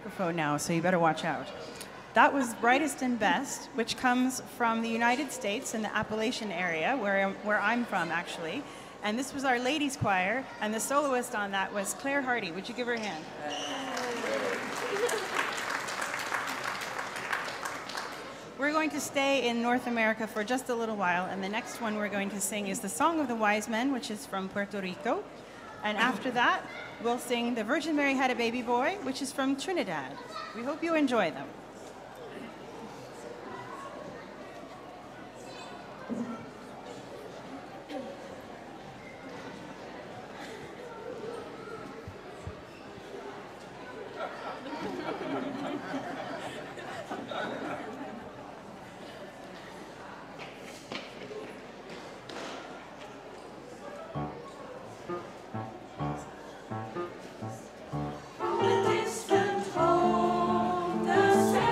microphone now, so you better watch out. That was Brightest and Best, which comes from the United States in the Appalachian area, where I'm from, actually. And this was our ladies' choir, and the soloist on that was Claire Hardy. Would you give her a hand? We're going to stay in North America for just a little while, and the next one we're going to sing is the Song of the Wise Men, which is from Puerto Rico. And after that, we'll sing The Virgin Mary Had a Baby Boy, which is from Trinidad. We hope you enjoy them. Distant home, the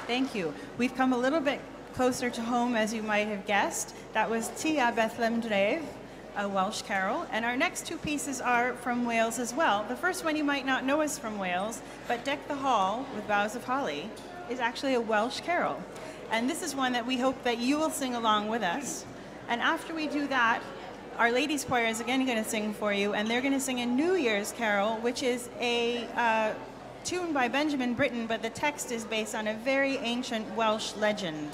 Thank you. We've come a little bit closer to home, as you might have guessed. That was Tia Bethlehem Dref, a Welsh carol. And our next two pieces are from Wales as well. The first one you might not know is from Wales, but Deck the Hall with Boughs of Holly is actually a Welsh carol. And this is one that we hope that you will sing along with us. And after we do that, our ladies choir is again going to sing for you, and they're going to sing a New Year's carol, which is a tune by Benjamin Britten, but the text is based on a very ancient Welsh legend,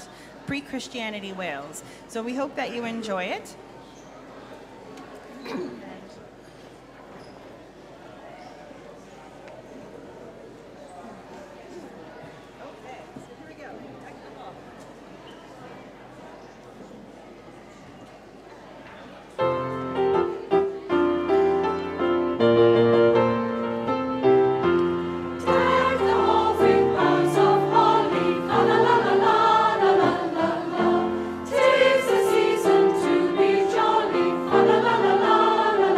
pre-Christianity Wales. So we hope that you enjoy it. Tis the season to be jolly, fa la la la la la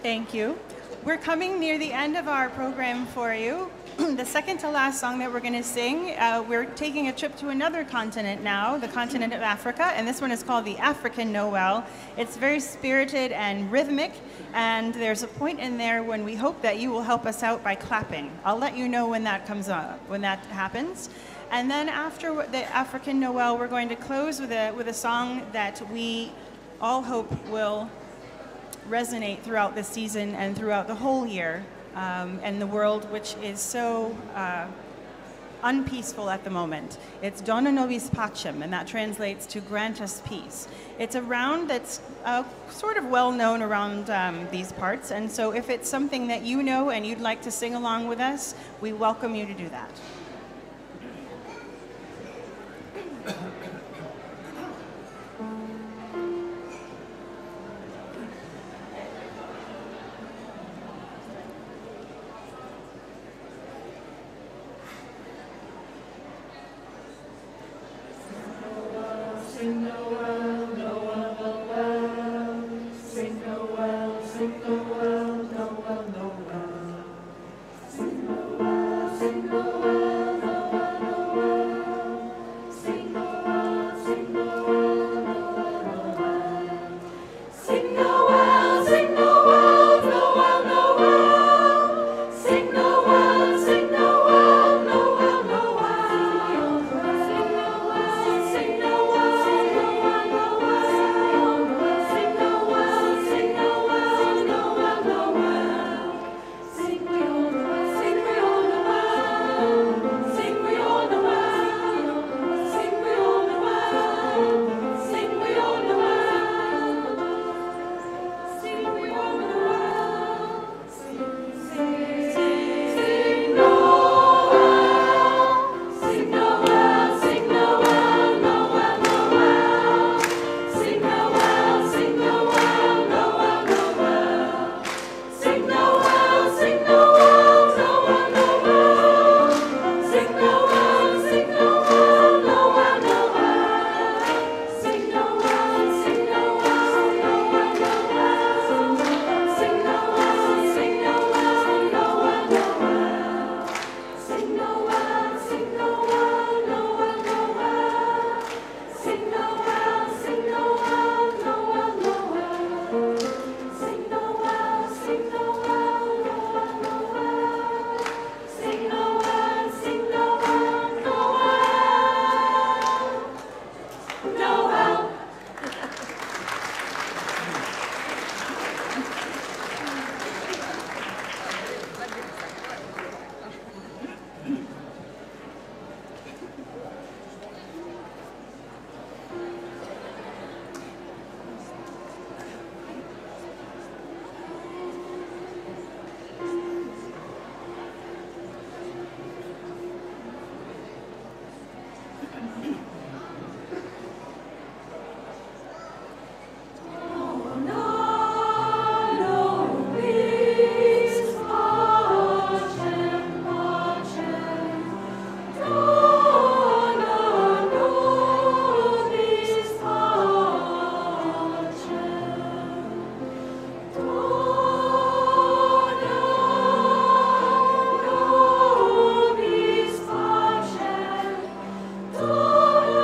Thank you. We're coming near the end of our program for you. The second to last song that we're going to sing, we're taking a trip to another continent now, the continent of Africa, and this one is called the African Noel. It's very spirited and rhythmic, and there's a point in there when we hope that you will help us out by clapping. I'll let you know when that comes up, when that happens. And then after the African Noel, we're going to close with a song that we all hope will resonate throughout the season and throughout the whole year. And the world, which is so unpeaceful at the moment. It's Dona Nobis Pacem, and that translates to grant us peace. It's a round that's sort of well known around these parts, and so if it's something that you know and you'd like to sing along with us, we welcome you to do that. Oh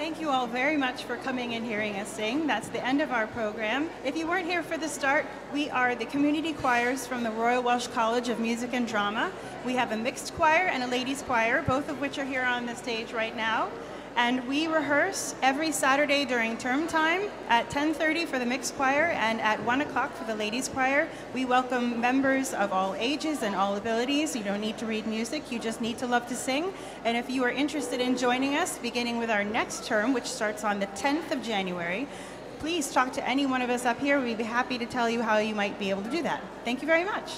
Thank you all very much for coming and hearing us sing. That's the end of our program. If you weren't here for the start, we are the community choirs from the Royal Welsh College of Music and Drama. We have a mixed choir and a ladies choir, both of which are here on the stage right now. And we rehearse every Saturday during term time at 10:30 for the mixed choir and at 1 o'clock for the ladies choir. We welcome members of all ages and all abilities. You don't need to read music, you just need to love to sing. And if you are interested in joining us, beginning with our next term, which starts on the 10th of January, please talk to any one of us up here. We'd be happy to tell you how you might be able to do that. Thank you very much.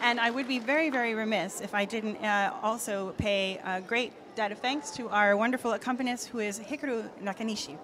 And I would be very, very remiss if I didn't also pay a great debt of thanks to our wonderful accompanist, who is Hikaru Nakanishi.